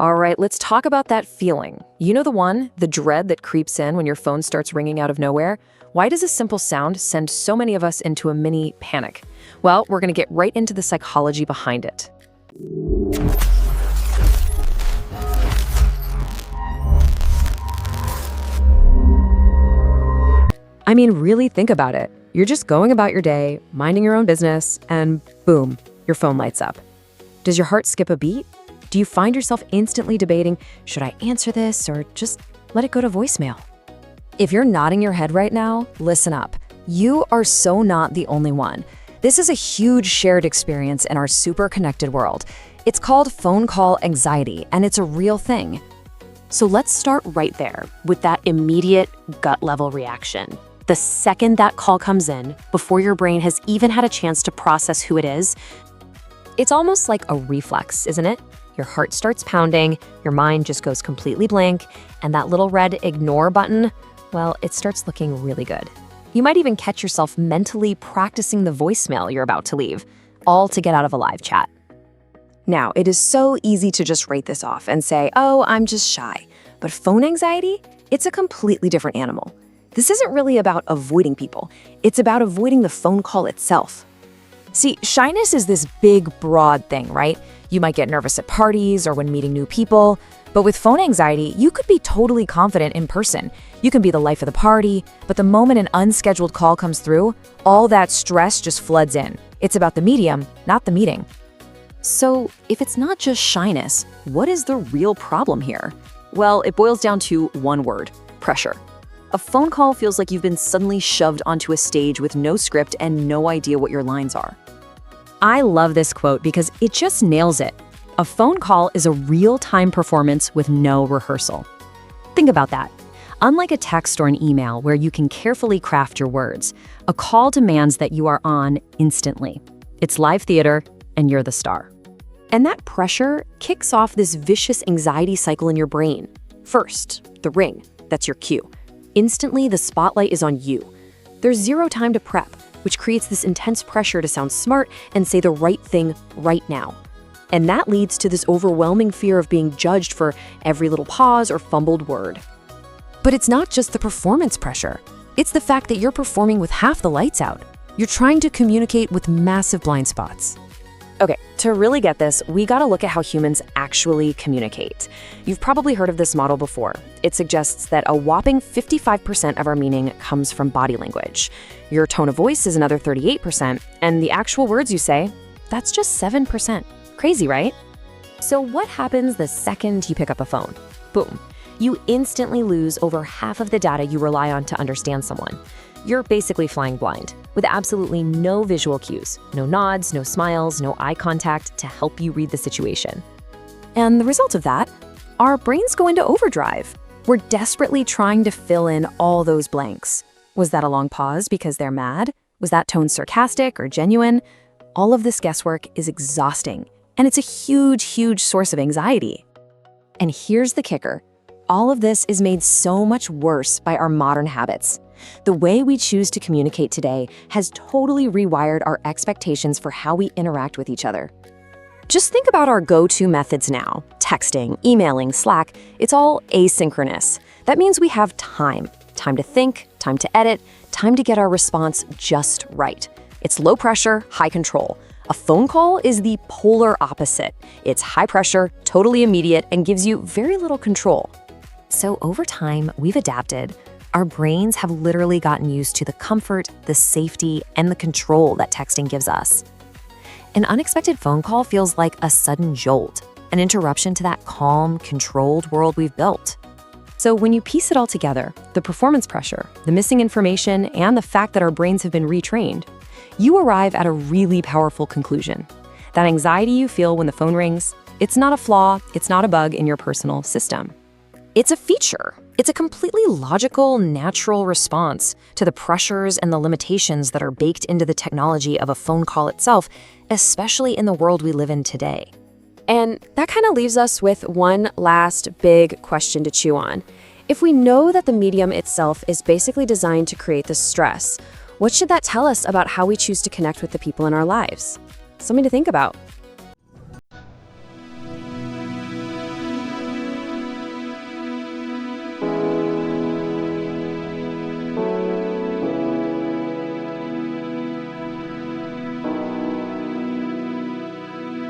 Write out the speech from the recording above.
All right, let's talk about that feeling. You know the one, the dread that creeps in when your phone starts ringing out of nowhere? Why does a simple sound send so many of us into a mini panic? Well, we're going to get right into the psychology behind it. I mean, really think about it. You're just going about your day, minding your own business, and boom, your phone lights up. Does your heart skip a beat? Do you find yourself instantly debating, should I answer this or just let it go to voicemail? If you're nodding your head right now, listen up. You are so not the only one. This is a huge shared experience in our super connected world. It's called phone call anxiety, and it's a real thing. So let's start right there with that immediate gut level reaction. The second that call comes in, before your brain has even had a chance to process who it is, it's almost like a reflex, isn't it? Your heart starts pounding, your mind just goes completely blank, and that little red ignore button, well, it starts looking really good. You might even catch yourself mentally practicing the voicemail you're about to leave, all to get out of a live chat. Now, it is so easy to just write this off and say, oh, I'm just shy. But phone anxiety, it's a completely different animal. This isn't really about avoiding people. It's about avoiding the phone call itself. See, shyness is this big, broad thing, right? You might get nervous at parties or when meeting new people. But with phone anxiety, you could be totally confident in person. You can be the life of the party, but the moment an unscheduled call comes through, all that stress just floods in. It's about the medium, not the meeting. So, if it's not just shyness, what is the real problem here? Well, it boils down to one word: pressure. A phone call feels like you've been suddenly shoved onto a stage with no script and no idea what your lines are. I love this quote because it just nails it. A phone call is a real-time performance with no rehearsal. Think about that. Unlike a text or an email where you can carefully craft your words, a call demands that you are on instantly. It's live theater, and you're the star. And that pressure kicks off this vicious anxiety cycle in your brain. First, the ring. That's your cue. Instantly, the spotlight is on you. There's zero time to prep, which creates this intense pressure to sound smart and say the right thing right now. And that leads to this overwhelming fear of being judged for every little pause or fumbled word. But it's not just the performance pressure. It's the fact that you're performing with half the lights out. You're trying to communicate with massive blind spots. Okay, to really get this, we gotta look at how humans actually communicate. You've probably heard of this model before. It suggests that a whopping 55% of our meaning comes from body language. Your tone of voice is another 38%, and the actual words you say, that's just 7%. Crazy, right? So what happens the second you pick up a phone? Boom. You instantly lose over half of the data you rely on to understand someone. You're basically flying blind, with absolutely no visual cues, no nods, no smiles, no eye contact to help you read the situation. And the result of that? Our brains go into overdrive. We're desperately trying to fill in all those blanks. Was that a long pause because they're mad? Was that tone sarcastic or genuine? All of this guesswork is exhausting, and it's a huge, huge source of anxiety. And here's the kicker. All of this is made so much worse by our modern habits. The way we choose to communicate today has totally rewired our expectations for how we interact with each other. Just think about our go-to methods now. Texting, emailing, Slack, it's all asynchronous. That means we have time. Time to think, time to edit, time to get our response just right. It's low pressure, high control. A phone call is the polar opposite. It's high pressure, totally immediate, and gives you very little control. So over time, we've adapted. Our brains have literally gotten used to the comfort, the safety, and the control that texting gives us. An unexpected phone call feels like a sudden jolt, an interruption to that calm, controlled world we've built. So when you piece it all together, the performance pressure, the missing information, and the fact that our brains have been retrained, you arrive at a really powerful conclusion. That anxiety you feel when the phone rings, it's not a flaw, it's not a bug in your personal system. It's a feature. It's a completely logical, natural response to the pressures and the limitations that are baked into the technology of a phone call itself, especially in the world we live in today. And that kind of leaves us with one last big question to chew on. If we know that the medium itself is basically designed to create this stress, what should that tell us about how we choose to connect with the people in our lives? Something to think about.